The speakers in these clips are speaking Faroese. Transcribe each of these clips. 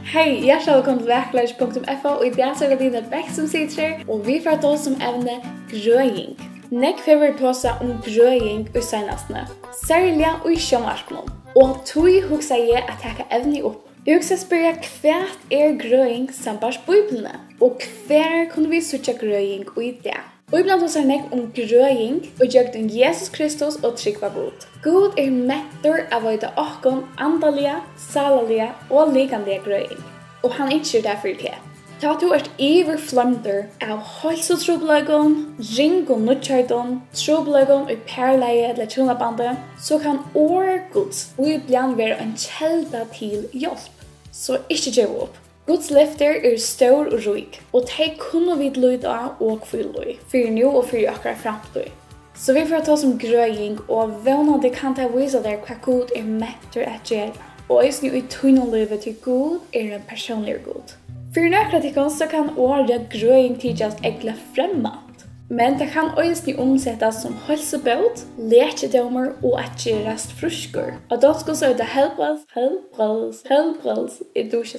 Hej, hjertelig velkommen til Verklærs.fo og I dag så er det Dina Beck som sitter her, og vi får ta oss som evne grøying. Nek får ta oss om grøying i senastene, særlig i sjømarkene. Og tog hugsa jeg at jeg kan evne opp. Jeg hugsa spørre hva grøying sambars Bibelene, og hver kunne vi søke grøying i det. Bibelen tar nek om grøying og gjøgden Jesus Kristus og trykva god. God mettor av å gjøre åkken andalige, salalige og likanlige grøying. Og han ikke derfor til. Ta du iverflamter av halsotrobelagon, ring og nødkjøyden, trobelagon og perleie eller tronabandet, så kan Gods og ibland være en kjelda til hjelp. Så ikke gjør opp. Guds løfter stor og rik, og de kunne vi lyde av og kvile for nå og for akkurat fremtid. Så vi får ta som grøying, og vevnende kan ta vise dere hva Gud mettor at gjøre. Og også i tunnelivet til Gud en personlig Gud. For nøkla til oss så kan året grøying tidligere egle fremmat. Men det kan også omsettes som helsebøt, lekedømmer og at gjøres frusker. Og da skal så det helbredelse.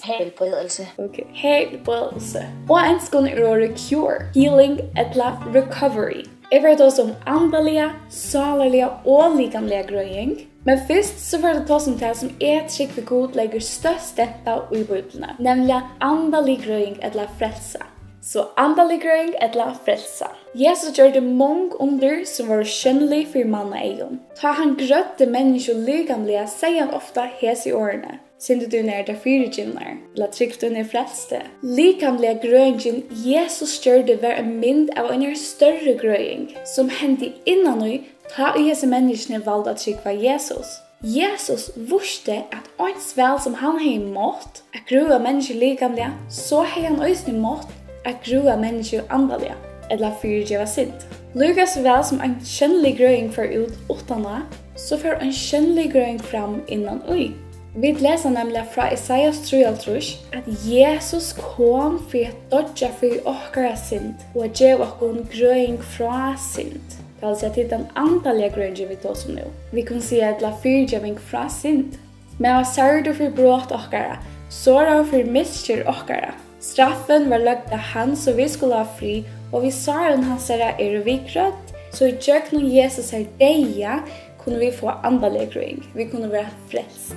Helbredelse. Ok, helbredelse. Og en skal ordet cure, healing eller recovery. Jeg vet også om andalige, salige og likanlige grøying. Men først så var det ta som det som trygg for god legger størst dette i Bibelene, nemlig andalig grøying eller frelse. Så andalig grøying eller frelse. Jesus gjør det mange under som var skjønnelig for mannen egen. Ta han grøtte mennesker likanlige, sier han ofte hes i årene. Sinde du nær der fyrirgivnar, eller trygg du nær frelste. Likanlige grøyingen Jesus gjør det var en mynd av en større grøying, som hendte innan og ta i hese menneskene valgte å trygge Jesus. Jesus visste at ens vel som han har mått at grua mennesker likanlige, så har han også mått at grua mennesker andalige, eller fyrirgiva sint. Lukas vel som en skjønnelig grøying for ut utdanna, så får en skjønnelig grøying fram innan ui. Vi leser nemlig fra Isaias 3:3 at Jesus kom for å dodja for okkara sint og gjøre okkara grøying fra sint. Det vil si at det den andalige grøyingen vi tar som nå. Vi kan si at la fyrgjøving fra sint. Men var sørd for brått okkara, såra for miskjer okkara. Straffen var lagt av han så vi skulle ha fri, og vi sa at han sier vi krøtt, så i kjøkken Jesus deia, kunne vi få andalige grøying. Vi kunne være frelst.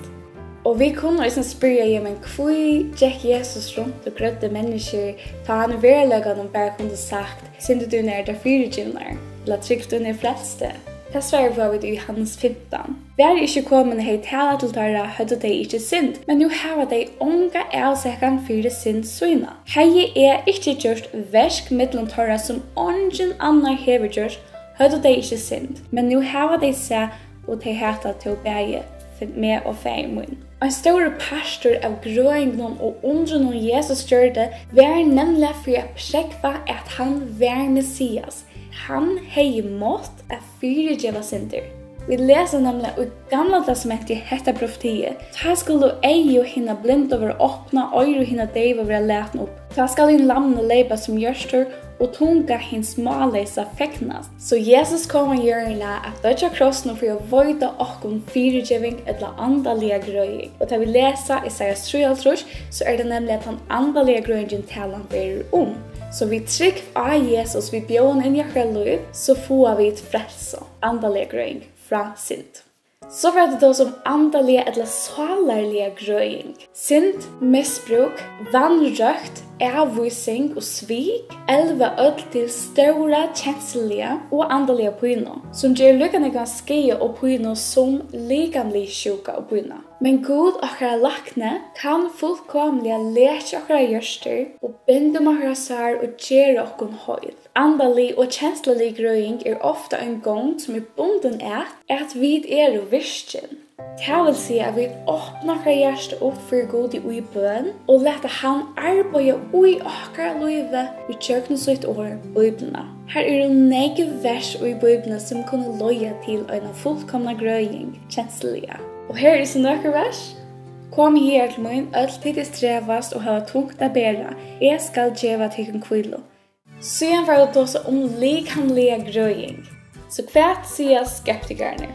Og vi kunne også spørre, men hvor gikk Jesus rundt og grøtte mennesker, ta han verleggen og bare kunne sagt, sinde du nær der fyrirgivnar, eller trygg du nær frelste. Det svarer var vi i Johannes 15. Vi ikke kommet hei tala til tara, høyde de ikke synd, men nå har de unga avsekkan fyrir synd syna. Hei ikke gjort versk mittlen tara som ungen annar hever gjort, høyde de ikke synd, men nå har de seg og de hata til bæge med og feimun. En stor pastor av grøyingen og undren Jesus gjør det, var nemlig for å prekva at han var Messias. Han hei mått at fyrirgjeva synder. Vi leser nemlig i Gamla testamentet hetta profetiet. Ta skulle ei og hinna blind over åpna, øyre og hinna deiv over leten opp. Ta skal hin lamne leipa som gjørstur, og tunga hins smalesa feknast. Så Jesus kom og gjørna at dødja krossen for å vøyda okkon fyrirgjeving eller andalige grøying. Og ta vi lesa i Isaias 3:3, så det nemlig at han andalige grøyingen talan verer om. Så vi trygg av Jesus, vi bjøen inn i akkurat liv, så får vi et frelse, andalige grøying fra sint. Så var det da som andalige eller salarlige grøying. Sint, misbruk, vannrøkt, avvisning og svik, elva ødel til stora, kjenslige og andalige pøyner, som gjør lykkene kan skeie og pøyner som likanlig sjuka og pøyner. Men Gud akkara lakne kan fullkomlige leke akkara gjørster og binde akkara sær og gjøre okkon høyl. Andalig og kjenslelig grøying ofta en gong som bunden at vi virkjen. Det vil si at vi åpner akkara hjerte opp for Gud i bøn og lette han arbeide i akkara livet i kjøkkenet sitt år Bibelene. Her det nege vers i Bibelene som kunne løye til en fullkomna grøying, kjenslige. Og her sin nøkker vers. Kom her til min, alt tid strevast og ha tungt å bære. Jeg skal gjeva til en kvilo. Siden var det også om likanlige grøying. Så hva sier skeptikerne?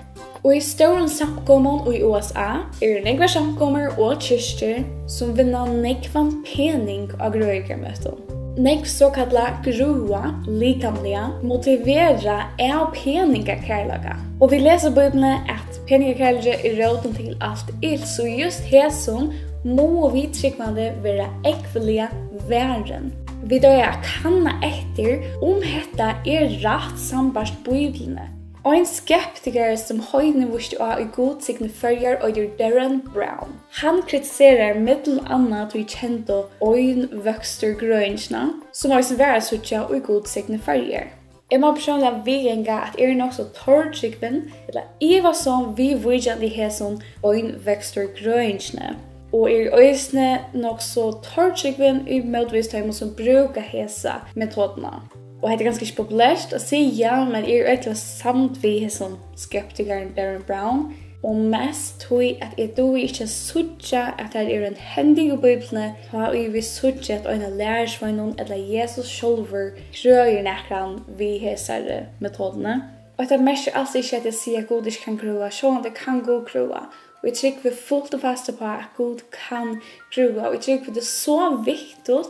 Og I store samkommer i USA nekvar samkommer og kyrkjer som vinner nekvan pening av grøykermøten. Nekv såkalla grua, likamliga, motivera av peningakærlaga. Og vi leser i Bibelen at peningakærlaga råden til alt ill, så just hæson må vi tryggvande være ekvelige væren. Vi døya kanna etter hetta rætt sambart Bibelene. Og en skeptiker som høyne vurste av i god signe følger og Darren Brown. Han kritiserer middel annet vi kjente øynvøkstergrøyngene, som også være suttja og i god signe følger. Jeg må personlig vigenga at nok så tårtrykven, eller var som vi vurgjende hæson øynvøkstergrøyngene. Og øysene nok så tårtrykven i møtvisthøymen som bruker hæsa metodene. Og det ganske ikke populært å si ja, men egentlig samt vi som skeptikeren Darren Brown. Og mest tog at do ikke suttja at det en hending i Bibelene, da vi suttja at øyne lærersvøynen eller Jesus sjølver krøyer nekran vi hæsere metodene. Og det mest altså ikke at jeg sier at Gud ikke kan grua, sånn det kan gå grua. Og jeg tror vi fullt og fast på at Gud kan grua, og jeg tror det er så viktig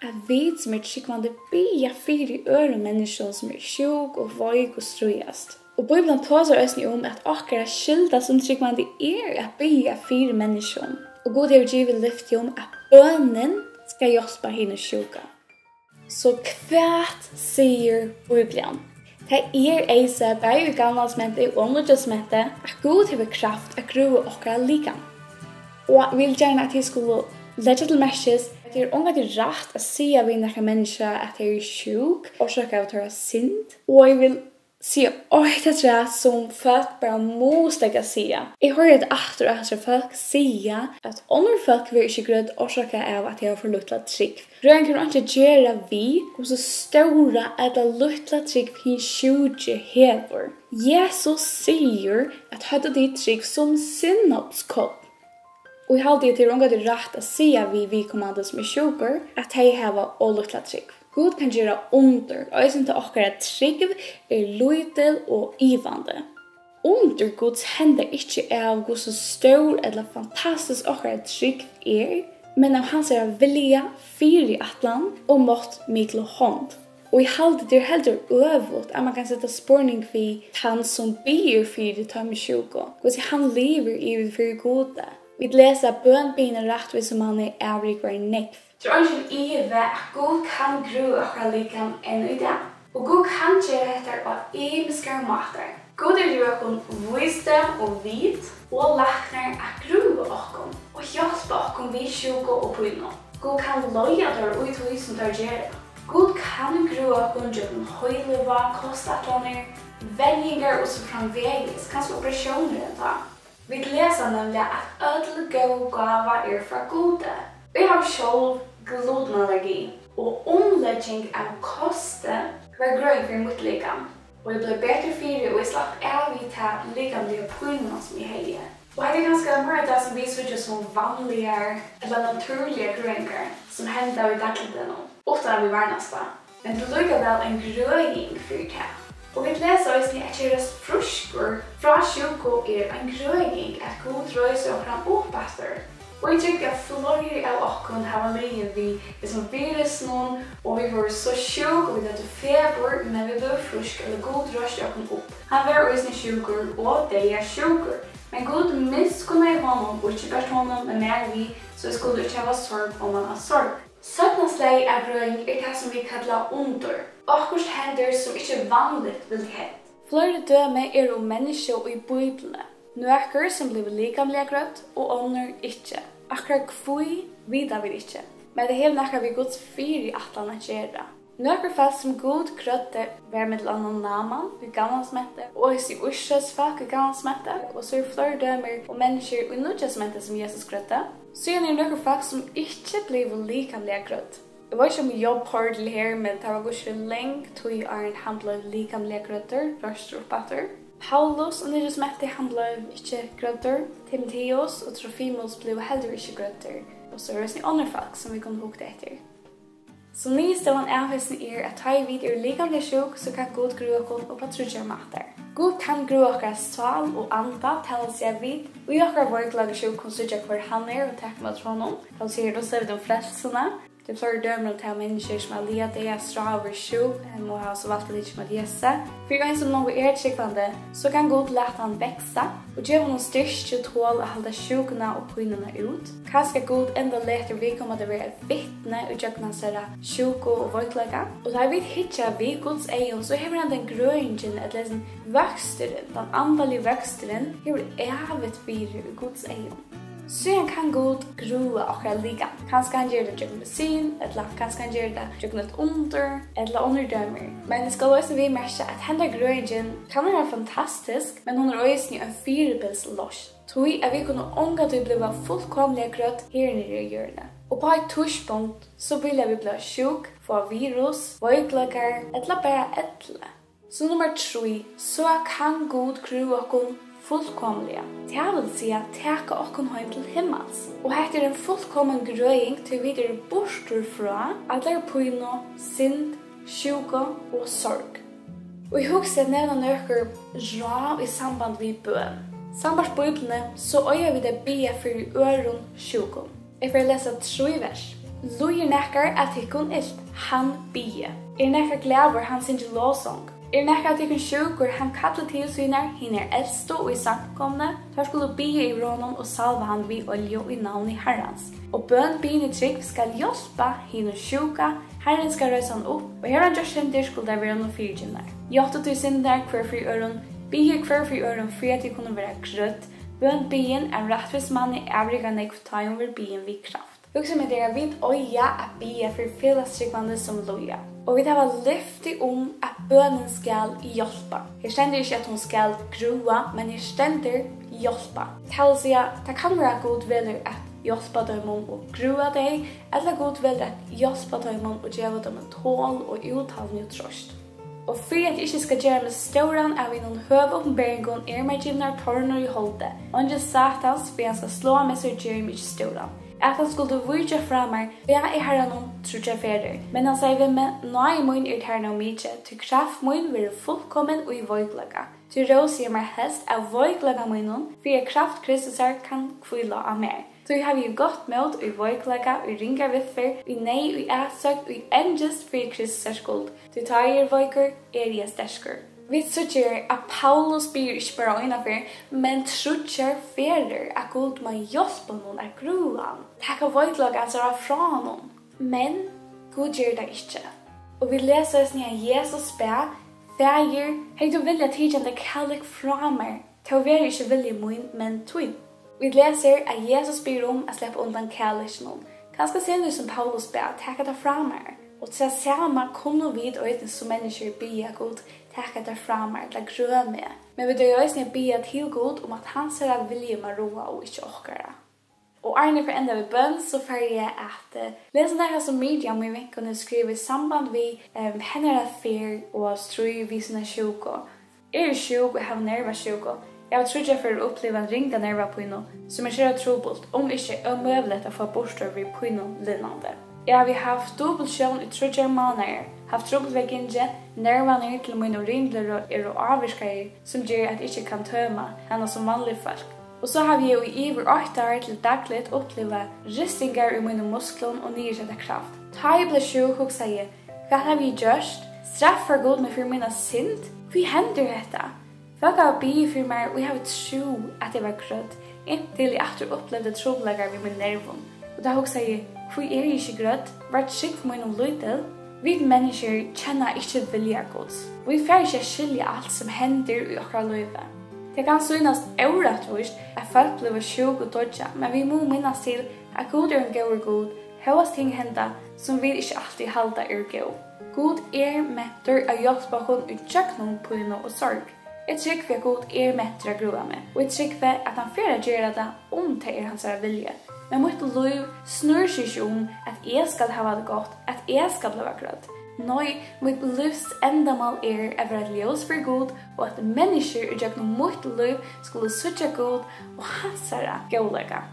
at vi som tryggvande bia fyrir øre mennesker som sjuk og veik og strøyast. Og Bibelen tåser også at akkara skylda som tryggvande at bia fyrir mennesker. Og Gud har givet lyfti at bønnen skal hjelpa henne sjuka. Så kvært sier Bibelen? Det eise bare i gammalsmentet og nytelsmentet at Gud har kraft at grue akkara likan. Og jeg vil gjerne at jeg skulle legge til merkes det er rætt å si av en menneske at jeg sjuk, orsaka av å tørre sint. Og jeg vil si det som folk bare må stegge si. Jeg hører det at folk sier at andre folk vil ikke grød orsaka av at jeg har forluttet trygg. Røyen kan ikke gjøre vi og så store eller luttet trygg vi sjuke hever. Jesus sier at høyde de trygg som sinnopskopp. Og jeg halte til unga det rætt å si vi kommande som sjuker at de har ålutla trygg. Gud kan gjøre under, og jeg synes til okkara trygg løydel og ivande. Under Guds hender ikke av hvor så stor eller fantastisk okkara trygg men av hans vilja, fyri atlan og mått mikkel hånd. Og jeg halte det heller øvut at man kan sette spårning vid han som byr fyri tømme sjuko, hvordan han lever i fyrir gode. Vi leser bønbine rettvis som han avriker i nekv. Tror ikke at Gud kan grue akkurat likam enn i dag. Og Gud kan gjøre dette av imiske måter. Gud gjør okkom visdom og vit og lakner at grue okkom og hjelpe okkom vi sjuko og pynno. Gud kan loja der uthoi som der gjør. Gud kan grue okkom gjøkken høyleva, kostatloner, vendinger og så framvegis, kanskje operasjoner enn da. Vi leser nemlig at ødel gode gaver fra Gode. Vi har selv glutenallergi, og omlegging av koste var grøy for mitt likam. Og jeg ble bedre fyrir, og jeg slapp av i til likamlige pynene som jeg heier. Og det ganske mye det som viser ikke som vanlige eller naturlige grøynker som hender i dagligdagen, uten vi var nesten. Men det lukker vel en grøying for det. Og vi leser også at kjøres frusker fra sjuko en grøying at Gud røyser og fram opp etter. Og jeg tykker at flere av okken har mye vi som virus noen, og vi var så sjuk og vi hadde feber, men vi ble frusk eller Gud røyser okken opp. Han var også sjuker og de sjuker. Men Gud miskunnet i honom, og ikke bare honom, men mer vi, så skulle ikke ha sorg om man har sorg. Søttnaslei av grøying det som vi kallar under. Akkurat hender som ikke vanligt vil hent. Flere døme om mennesker i Bibelene. Nøkker som blir likamlige grøtt, og ånder ikke. Akkurat kvui vidar vi ikke. Men det hele nøkker vi Guds fyr i atlan at gjøre. Nøkker fast som god krøtte var med annan naman i gammalsmette, og i ursøsfak i gammalsmette, og så flere dømer og mennesker i nødjasmette som Jesus krøtte. Så er nøkker fakt som ikke blir likamlige grøtt. Jeg var ikke om jobb hårdelig her, men det var ikke lengt til en handler likamlige grøtter, røster og patter. Paulus og nødjasmette handler ikke grøtter. Timotheus og Trofimus ble heller ikke grøtter. Og så er det andre fakt som vi kan hukte etter. Så nyhetsdagen avhøsten at ta I vid liggende sjuk, så kan God gru okkur og på trudjar mater. God kan gru okkar sval og anda til seg vid, og I okkar vorklager sjuk kun sudja hver han og takk med honom. Han sier då ser vi de frelsene. Det får dømer til mennesker som har liat det stra over sjuk, må ha så valgt litt med jesse. For en som noe tryggvande, så kan God lete han veksa, og gjøre noen styrke og tål å holde sjukene og pynene ut. Hva skal God enda lete vi kommer til å være et vittne og gjøre noen større sjuke og vortlegge? Og da vi hittar vi Guds egen, så har han den grøringen, et lesen vøksteren, den andalige vøksteren, har evet fire Guds egen. Så kan God grua okkar liga. Kanskje han gjør det gjennom medisin, eller kanskje han gjør det gjennom et under, eller underdømmer. Men det skal også vi merke at henne grøingen kan være fantastisk, men hun også en firebilslås. Tui vi kunne unga til å bli fullkomlig grøtt her nere I hjørnet. Og på et torspunkt så vil vi bli sjuk, få virus, vøyklager, eller bare etle. Så nummer 3, så kan God grua okkur fullkomliga. Det vil si at teka okkon heim til himmels. Og hette en fullkommen grøying til videre bortur fra alle pyno, synd, sjuka og sorg. Og I huset nevna nøkker ra I samband vi bøn. Sambars bøyblene så øyer vi det bia for øron sjukum. Jeg får lese 3 vers. Lujer nekkar at hikkun ilt, han bia. Nekkar glæver han sin låsong. Nekka at ikon sjukur, han kallar til synar, hin eldste og I samkomne, tar skulle bie I rånon og salva han vi olje I navn I herrans. Og bøn bien I trygg skal hjelpa hin sjuka, herren skal røysa han opp, og her han gjør sindir skulle der være noen fyrtjinnar. Hjelta til synder hver fri øron, bie hver fri øron fri at de kunne være grøtt, bøn bien rettvis mann I avriga nekv tajon ver bien vi kraft. Hugsa med det vid oja at bia for fellesryggvande som loja. Og vi har lyftet at bønnen skal hjelpa. Her stender ikke at hun skal grua, men her stender hjelpa. Det kan være god velger at hjelpa dem å grua deg, eller god velger at hjelpa dem å gjøre dem en tål og uttalende trost. Og for at jeg ikke skal gjøre med ståren av noen høve oppenberingen med givner tårner I holdet. Og ikke satans, for han skal slå med så gjør meg ikke ståren. At han skulle vurja framar, jeg herren noen trudja ferier. Men han sier vi med, nei mun terna og mykje, til kraft mun være fullkommen og I voiglaga. Til rås sier meg helst av voiglaga munnen, for kraft Kristus kan kvila av mer. Så har vi godt med I voiglaga, I ringar viffer, I nei, I æsøk, I endjest for Kristus skuld. Til tager voiker, jeg stersker. Vi tror at Paulus blir ikke bare innenfor, men tror ferier at God må hjelpe noen at grua han. Takk av voidlag altså fra noen. Men God gjør det ikke. Og vi leser oss når Jesus ber, ferier, hei du vilja tidjende kallik fra meg, til å være ikke vilje min, men tog. Vi leser at Jesus ber å slippe undan kallik noen. Kanskje ser du som Paulus ber, takk det fra meg. Og til samme kunne vi øyne som mennesker bia God takk det fra meg, eller grø med. Men vi dør også bia til God at han ser vilje med roa og ikke åkere. Og Arne for enda vi bønn, så får jeg at lese det som media med vekkene skriver samband vi henne affær og strøy vi sånne sjuko. Sjuk og har nervasjuko. Jeg tror ikke for å oppleve en ringda nerva på noe som ikke trobult, om ikke møvlet å få bortstår vi på noe lignende. Ja, vi har haft dubbelsjøn I 3 måneder, haft trubbelvekkinje, nervaner til mine ringler og avvirskere som gjør at jeg ikke kan tømme henne som vanlig folk. Og så har vi jo I over 8 år til daglig oppleve ristinger I mine muskler og nyrsette kraft. Ta jeg ble sjuk og sier, hva har vi gjort? Straff for god med for mine synd? Hva hender dette? Folk har bygget for meg, og jeg har tro at jeg var grødd, inntil jeg etter opplevde trobeleggere ved min nerven. Og da hun sier, hvor jeg ikke grødd, var skikk for meg noe lytel. Vi mennesker kjenner ikke vilja gods. Vi får ikke skilje alt som hender I okra livet. Det kan synes åretvist at folk blir sjuk og dodja, men vi må minnes til at God en god god, høyas ting henda som vi ikke alltid halda god. God mettur av hjelpa hun utsjøknum på og sorg. Jeg trykker at God mettur av grua med, og jeg trykker at han fyrir gjør det til hans vilje. Men mitt liv snur seg ikke at jeg skal ha det godt, at jeg skal bli grødd. Nei, mitt livs endamal å være et ljus for God, og at mennesker I gjennom mitt liv skulle søke God og hans gålegge.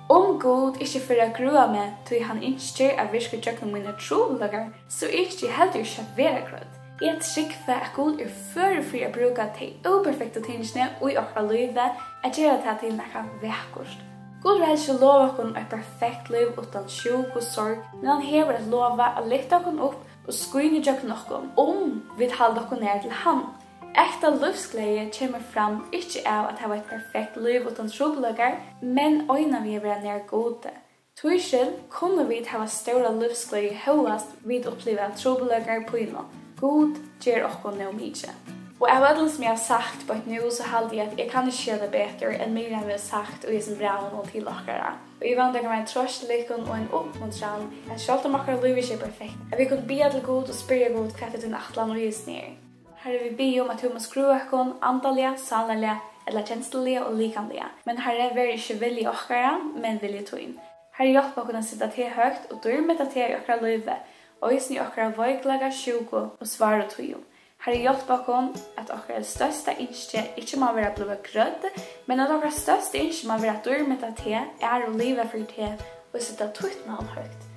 Om God ikke for å grua meg til han ikke er virke tjøkken mine trobelager, så ikke heller ikke være grød. Jeg trykve at God før for å bruke til uperfekte tingene og i åkra livet, at gjøre det til noe vekkert. God vil ikke love oss et perfekt liv uten sjuk og sorg, men han hever et love å lytte oss opp og skynde tjøkken om vi holder oss ned til han. Ekta livsglede kommer fram ikke av at ha et perfekt liv uten trobelager, men øyne vi være nær gode. Tøysel kunne vi ha stora livsglede høyest vid oppleve trobelager på innom. God gjør okkur nå mykje. Og av alle som jeg har sagt på et nå, så halde jeg at jeg kan ikke gjøre det bedre enn Miriam har sagt og i sin braun og til okkara. Og jeg vant dere meg en trøstelikken og en oppmuntran at selv om okkara liv ikke er perfekt, at vi kunne be til God og spørre God hva til din atlan og gis ned. Herre, vi ber om at hun må skru okkon andalige, sannlige, eller kjenslige og likanlige. Men Herre, vi ikke vilje okkara, men vilje tøyn. Herre, hjelp okkon å sitte til høgt og dørmeta til i okkara livet, og i sni okkara vøyglaga sjuko og svare tøyo. Herre, hjelp okkon at okkara største innskje ikke må være blod grødd, men at okkara største innskje må være dørmeta til å live for til og sitte tøyt med han høgt.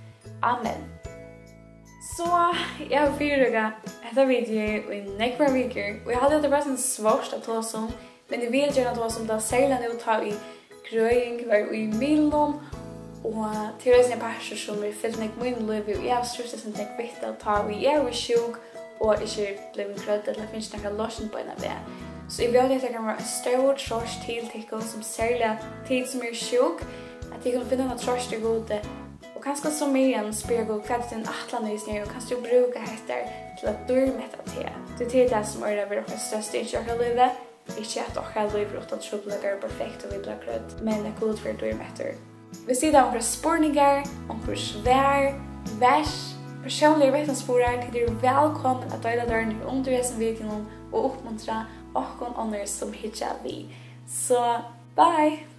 Amen. Så jeg har fyrt dette video i nekva viker, og jeg hadde det bare sånn svårt å ta oss om, men jeg vil gjerne ta oss om det særlig nå ta i grøying, var i middelen, og til resten av personer som er fyllt nek min liv, og jeg har styrst det som nek viktig å ta i, jeg var sjuk, og ikke ble grødd, eller finnes nekka lotion på en av det. Så jeg vil at jeg kan være en stor trørs til tikkene som særlig tid som er sjuk, at jeg kan finne noe trørs til gode. Og kanskje som Miriam spør god hva din atlan i snitt, og kanskje du bruker hette til å dørmette til. Det er det som er det vi dere største ikke dere livet. Ikke at dere livet uten trobelager er perfekt og vi blir grødd, men det er god for dørmetter. Hvis det er noen spørninger, noen svær, vers, personlige vitenssporer, til dere velkommen at døyde døren under resten videoen og oppmuntre noen andre som hittar vi. Så, bye!